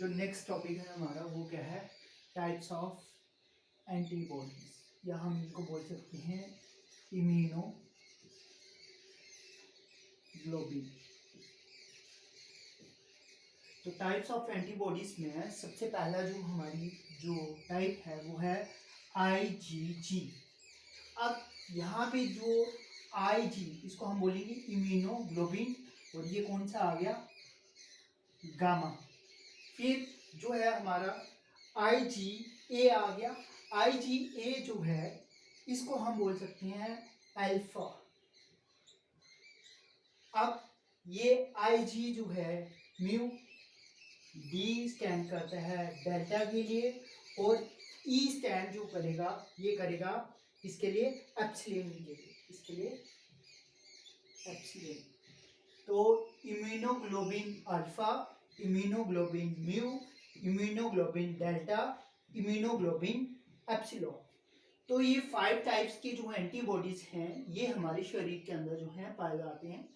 जो next topic है हमारा वो क्या है, टाइप्स ऑफ एंटीबॉडीज, या हम इनको बोल सकते हैं इम्यूनोग्लोबिन। तो टाइप्स ऑफ एंटीबॉडीज में सबसे पहला जो हमारी जो टाइप है वो है IgG। अब यहाँ पे जो IG इसको हम बोलेंगे इम्यूनोग्लोबिन, और ये कौन सा आ गया, गामा। फिर जो है हमारा IgA आ गया। IgA जो है इसको हम बोल सकते हैं अल्फा। अब ये IG जो है म्यू, D स्टैंड करता है डेल्टा के लिए, और E स्टैंड जो करेगा ये करेगा इसके लिए एप्सिलॉन के लिए, इसके लिए एप्सिलॉन। तो immunoglobulin alpha, immunoglobulin mu, immunoglobulin delta, immunoglobulin epsilon. तो ये 5 टाइप्स की जो एंटीबॉडीज हैं ये हमारे शरीर के अंदर जो है पाए जाते हैं।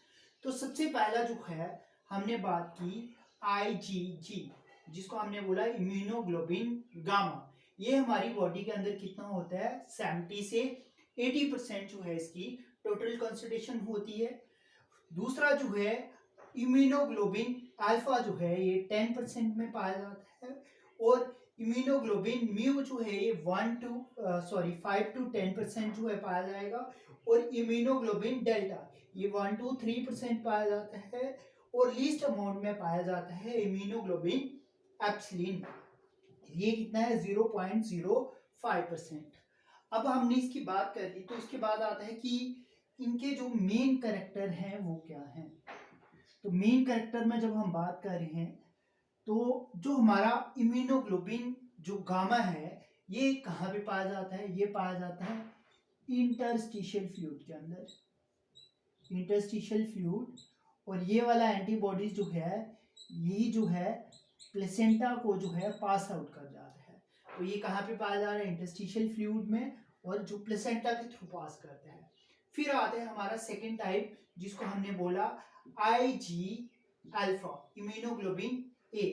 तो सबसे पहला जो है हमने बात की IgG, जिसको हमने बोला इम्यूनोग्लोबिन गामा। ये हमारी बॉडी के अंदर कितना होता है, 70 से 80% जो है इसकी टोटल कंसंट्रेशन होती है। दूसरा जो है इम्यूनोग्लोबिन अल्फा जो है ये 10% में पाया जाता है, और इम्यूनोग्लोबिन म्यू जो है ये 5 to 10% जो है पाया जाएगा, और इम्यूनोग्लोबिन डेल्टा ये 1 to 3% पाया जाता है, और लीस्ट अमाउंट में पाया जाता है इम्यूनोग्लोबिन एप्सिलिन, ये कितना है 0.05%। अब हमने इसकी बात कर ली, तो इसके बाद आता है कि इनके जो मेन कैरेक्टर हैं वो क्या हैं। तो मेन कैरेक्टर में जब हम बात कर रहे हैं तो जो हमारा इम्यूनोग्लोबिन जो गामा है ये कहाँ पे पाया जाता है, ये पाया जाता है इंटरस्टिशियल फ्लूइड के अंदर, इंटरस्टिशियल फ्लूइड। और ये वाला एंटीबॉडीज जो है यही जो है प्लेसेंटा को जो है पास आउट कर जाता है। तो ये कहाँ पे पाया जा रहा है, इंटरस्टिशियल फ्लूइड में, और जो प्लेसेंटा के थ्रू पास करता है। फिर आता है हमारा सेकेंड टाइप जिसको हमने बोला IG अल्फा, इम्यूनोग्लोबिन A।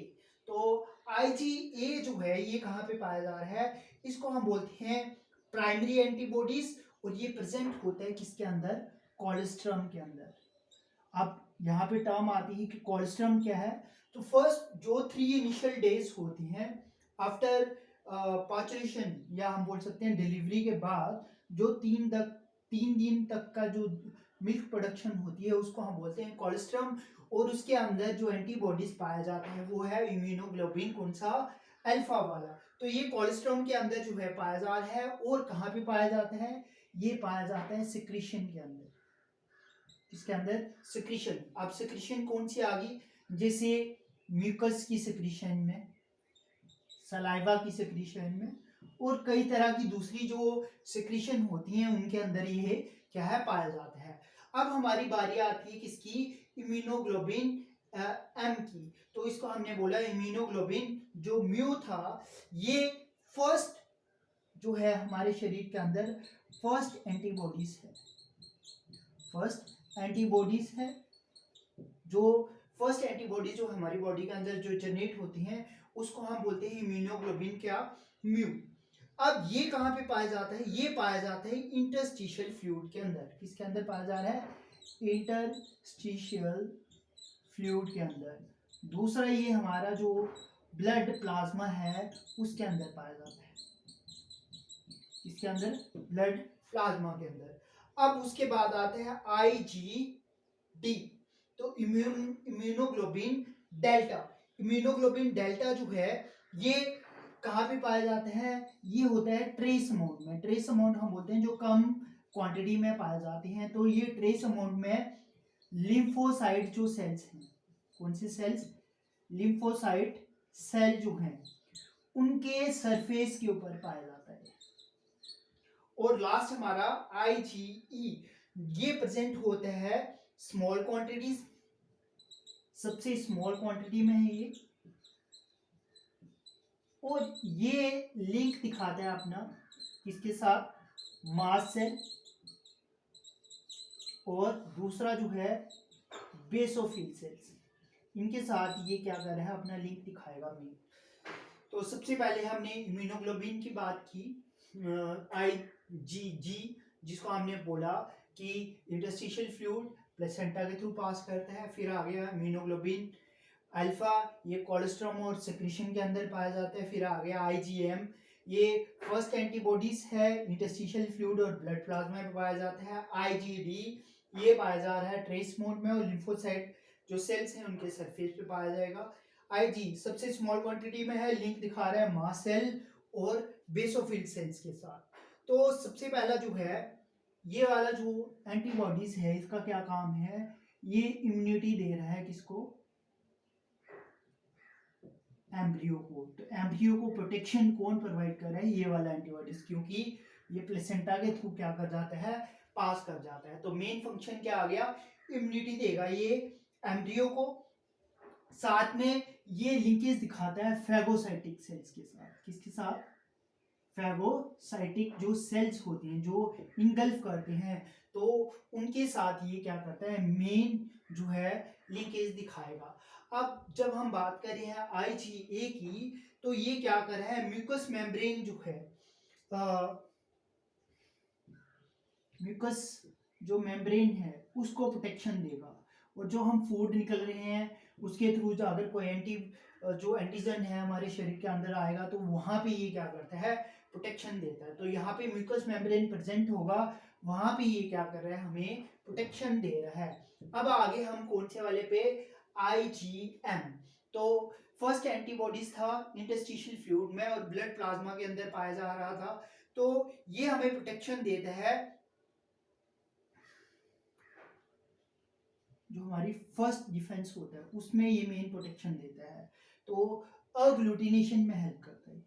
तो IgA जो है ये कहाँ पे पाया जा रहा है, इसको हम बोलते हैं प्राइमरी एंटीबॉडीज, और ये प्रेजेंट होता है किसके अंदर, कोलेस्ट्रम के अंदर। अब यहाँ पे टर्म आती है कि कोलेस्ट्रम क्या है। तो फर्स्ट जो 3 इनिशियल डेज होती हैं आफ्टर पाचुरेशन, या हम बोल सकते हैं डिलीवरी के बाद जो 3 दिन तक का जो मिल्क प्रोडक्शन होती है उसको हम बोलते हैं कोलेस्ट्रम, और उसके अंदर जो एंटीबॉडीज पाया जाता है वो है इम्यूनोग्लोबिन कौन सा, अल्फा वाला। तो ये कोलेस्ट्रम के अंदर जो है पाया जा रहा है, और कहाँ पे पाया जाता है, ये पाया जाता है सिक्रीशन के अंदर, इसके अंदर सिक्रीशन। अब सिक्रीशन कौन सी आ गई, जैसे म्यूकस की सिक्रीशन में, सलाइवा की सिक्रीशन में, और कई तरह की दूसरी जो सिक्रीशन होती हैं उनके अंदर ये क्या है पाया जाता है। अब हमारी बारी आती है किसकी, इम्यूनोग्लोबिन M की। तो इसको हमने बोला इम्यूनोग्लोबिन जो म्यू था ये फर्स्ट जो है हमारे शरीर के अंदर फर्स्ट एंटीबॉडीज है, फर्स्ट एंटीबॉडीज है। जो फर्स्ट एंटीबॉडी जो हमारी बॉडी के अंदर जो जनरेट होती हैं उसको हम बोलते हैं इम्यूनोग्लोबिन क्या, म्यू। अब ये कहाँ पे पाया जाता है, ये पाया जाता है इंटरस्टिशियल फ्लूइड के अंदर। किसके अंदर पाया जा रहा है, इंटरस्टिशियल फ्लूइड के अंदर। दूसरा ये हमारा जो ब्लड प्लाज्मा है उसके अंदर पाया जाता है, इसके अंदर ब्लड प्लाज्मा के अंदर। अब उसके बाद आते हैं IgD, तो इम्यूनोग्लोबिन डेल्टा। इम्यूनोग्लोबिन डेल्टा जो है ये कहाँ पे पाए जाते हैं, ये होता है ट्रेस अमाउंट में। ट्रेस अमाउंट हम बोलते हैं जो कम क्वांटिटी में पाए जाते हैं। तो ये ट्रेस अमाउंट में लिम्फोसाइट जो सेल्स हैं, कौन से सेल्स, लिम्फोसाइट सेल जो हैं उनके सरफेस के ऊपर पाया जाता है। और लास्ट हमारा IgE, ये प्रेजेंट होता है स्मॉल क्वांटिटीज, सबसे स्मॉल क्वांटिटी में है ये, और ये लिंक दिखाता है अपना किसके साथ, मास सेल, और दूसरा जो है बेसोफिल सेल्स, इनके साथ ये क्या कर रहा है, अपना लिंक दिखाएगा मेन। तो सबसे पहले हमने इम्यूनोग्लोबिन की बात की, IgG, जिसको हमने बोला कि इंटरस्टिशियल फ्लूइड प्लेसेंटा के थ्रू पास करता है। फिर आ गया इम्यूनोग्लोबिन अल्फा, ये कोलेस्ट्रॉम और सेक्रेशन के अंदर पाया जाता है। फिर आ गया IgM, ये फर्स्ट एंटीबॉडीज है, इंटरस्टिशियल फ्लूइड और ब्लड प्लाज्मा में पाया जाता है। IgD, ये पाया जा रहा है ट्रेस मोड में और लिम्फोसाइट जो सेल्स हैं उनके सरफेस पे पाया जाएगा। IG सबसे स्मॉल क्वांटिटी में है, लिंक दिखा रहा है मास्ट सेल और बेसोफिल सेल्स के साथ। तो सबसे पहला जो है ये वाला जो एंटीबॉडीज है, इसका क्या काम है, ये इम्यूनिटी दे रहा है किसको, एम्ब्रियो को। तो एम्ब्रियो को प्रोटेक्शन कौन प्रोवाइड कर रहा है, ये वाला एंटीबॉडीज, क्योंकि ये प्लेसेंटा के थ्रू क्या कर जाता है, पास कर जाता है। तो मेन फंक्शन क्या आ गया, इम्यूनिटी देगा ये एम्ब्रियो को। साथ में ये लिंकेज दिखाता है फेगोसाइटिक सेल्स के साथ, किसके साथ, फेगोसाइटिक जो सेल्स होती हैं जो इनगल्फ करते हैं, तो उनके साथ ये क्या करता है, मेन जो है लिंकेज दिखाएगा। अब जब हम बात कर रहे हैं IgA की, तो ये क्या कर रहा है, म्यूकस मेम्ब्रेन जो है, म्यूकस जो मेम्ब्रेन है उसको प्रोटेक्शन देगा। और जो हम फूड निकल रहे हैं उसके थ्रू जो अगर कोई जो एंटीजन है हमारे शरीर के अंदर आएगा तो वहां पे ये क्या करता है, प्रोटेक्शन देता है। तो यहाँ पे म्यूकस मेम्ब्रेन प्रेजेंट होगा, वहां पे ये क्या कर रहा है, हमें प्रोटेक्शन दे रहा है। अब आगे हम कौन से वाले पे, IgM। तो फर्स्ट एंटीबॉडीज था इंटरस्टिशियल फ्लूइड में और ब्लड प्लाज्मा के अंदर पाया जा रहा था। तो ये हमें प्रोटेक्शन देता है, जो हमारी फर्स्ट डिफेंस होता है उसमें ये मेन प्रोटेक्शन देता है। तो अग्लूटिनेशन में हेल्प करता है,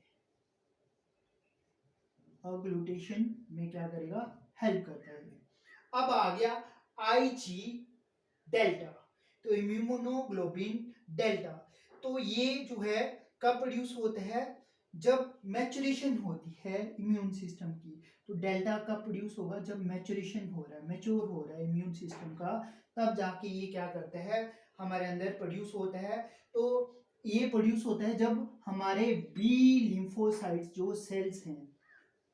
अग्लूटेशन में क्या करेगा, हेल्प करता है। अब आ गया IG डेल्टा, तो इम्यूनोग्लोबिन डेल्टा, तो ये जो है कब प्रोड्यूस होता है, जब मैचुरेशन होती है इम्यून सिस्टम की। तो डेल्टा कब प्रोड्यूस होगा, जब मैचुरेशन हो रहा है, मैच्योर हो रहा है इम्यून सिस्टम का, तब जाके ये क्या करता है, हमारे अंदर प्रोड्यूस होता है। तो ये प्रोड्यूस होता है जब हमारे बी लिम्फोसाइट्स जो सेल्स हैं,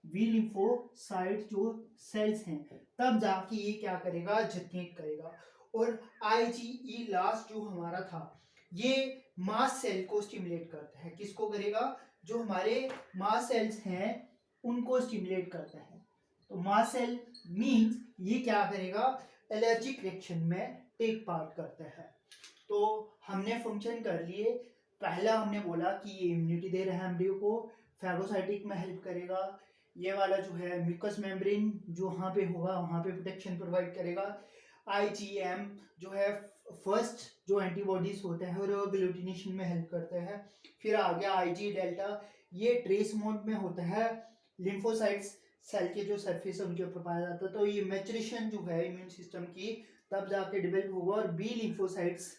बी लिम्फोसाइट जो सेल्स हैं, तब जाके ये क्या करेगा, जनरेट करेगा। और IgE लास्ट जो हमारा था, ये मास सेल को स्टिमुलेट करता है, किसको करेगा, जो हमारे मास सेल्स हैं उनको स्टिमुलेट करता है। तो मास सेल मींस ये क्या करेगा, एलर्जिक रिएक्शन में टेक पार्ट करता है। तो हमने फंक्शन कर लिए, पहला हमने बोला कि ये इम्यूनिटी दे रहा है एम्ब्रियो को, फैगोसाइटिक में हेल्प करेगा, ये वाला जो है म्यूकस मेम्ब्रेन जो वहाँ पे होगा वहाँ पे प्रोटेक्शन प्रोवाइड करेगा। IgM जो है फर्स्ट जो एंटीबॉडीज होता है और ग्लूटिनेशन में हेल्प करता है। फिर आ गया IG डेल्टा, ये ट्रेस मोड में होता है, लिम्फोसाइट्स सेल के जो सरफेस है उनके ऊपर पाया जाता है। तो ये मैचुरेशन जो है इम्यून सिस्टम की तब जाके डेवलप होगा। और बी लिम्फोसाइट्स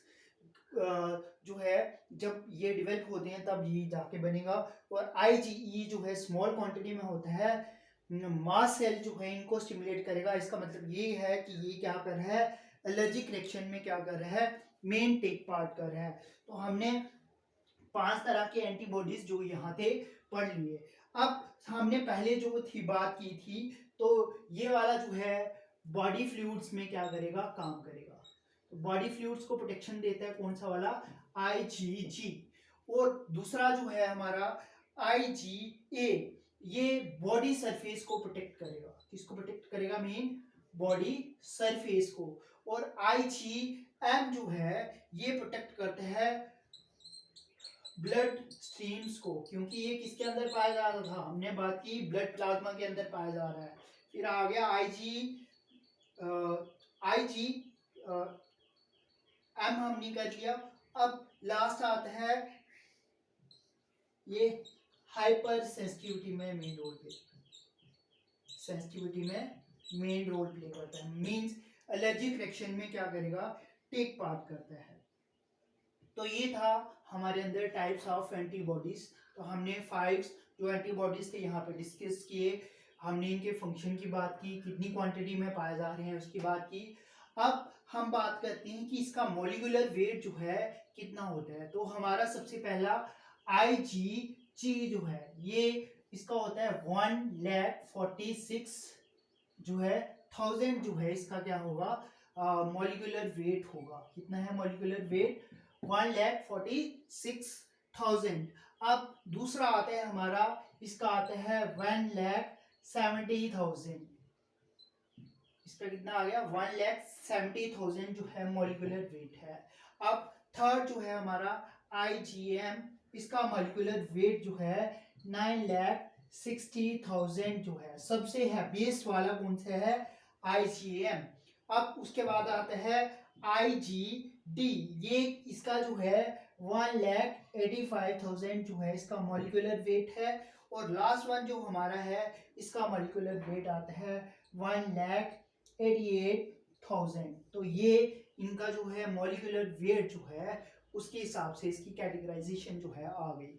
जो है जब ये डेवलप होते हैं तब ये जाके बनेगा। और IgE जो है स्मॉल क्वांटिटी में होता है, मास सेल जो है इनको स्टिमुलेट करेगा। इसका मतलब ये है कि ये क्या कर रहा है, एलर्जिक रिएक्शन में क्या कर रहा है, मेन टेक पार्ट कर रहा है। तो हमने 5 तरह के एंटीबॉडीज जो यहाँ थे पढ़ लिए। अब हमने पहले जो थी बात की थी, तो ये वाला जो है बॉडी फ्लूइड्स में क्या करेगा, काम करेगा। तो बॉडी फ्लूइड्स को प्रोटेक्शन देता है कौन सा वाला, IgG। और दूसरा जो है हमारा IgA, ये बॉडी सरफेस को प्रोटेक्ट करेगा, किसको प्रोटेक्ट करेगा, मेन बॉडी सरफेस को। और IgM जो है ये प्रोटेक्ट करता है ब्लड स्ट्रीम्स को, क्योंकि ये किसके अंदर पाया जा रहा था, हमने बात की ब्लड प्लाज्मा के अंदर पाया जा रहा है। फिर आ गया IG M हमने कर लिया। अब लास्ट आता है ये हाइपर सेंसिटिविटी में मेन रोल प्ले, सेंसिटिविटी में मेन रोल प्ले करता है, मींस एलर्जिक रिएक्शन में क्या करेगा, टेक पार्ट करता है। तो ये था हमारे अंदर टाइप्स ऑफ एंटीबॉडीज। तो हमने 5 जो एंटीबॉडीज थे यहाँ पे डिस्कस किए, हमने इनके फंक्शन की बात की, कितनी क्वांटिटी में पाए जा रहे हैं उसकी बात की। अब हम बात करते हैं कि इसका मॉलिक्यूलर वेट जो है कितना होता है। तो हमारा सबसे पहला IgG जो है ये इसका होता है 1,46 जो है 1000 जो है इसका क्या होगा मॉलिक्यूलर वेट होगा। कितना है मॉलिक्यूलर वेट 1,46,000। अब दूसरा आता है हमारा इसका आता है 1,70,000। इसका कितना आ गया 1,70,000 जो है मॉलिक्यूलर वेट है। अब थर्ड जो है हमारा IgM इसका मॉलिक्यूलर वेट जो है 9,60,000 जो है। सबसे हैवीएस्ट वाला कौन सा है IgM। अब उसके बाद आता है IgD ये इसका जो है 1,85,000 जो है इसका मॉलिक्यूलर वेट है। और लास्ट वन जो हमारा है इसका मॉलिक्यूलर वेट आता है 1,88,000। तो ये इनका जो है मॉलिक्यूलर वेट जो है उसके हिसाब से इसकी कैटेगराइजेशन जो है आ गई।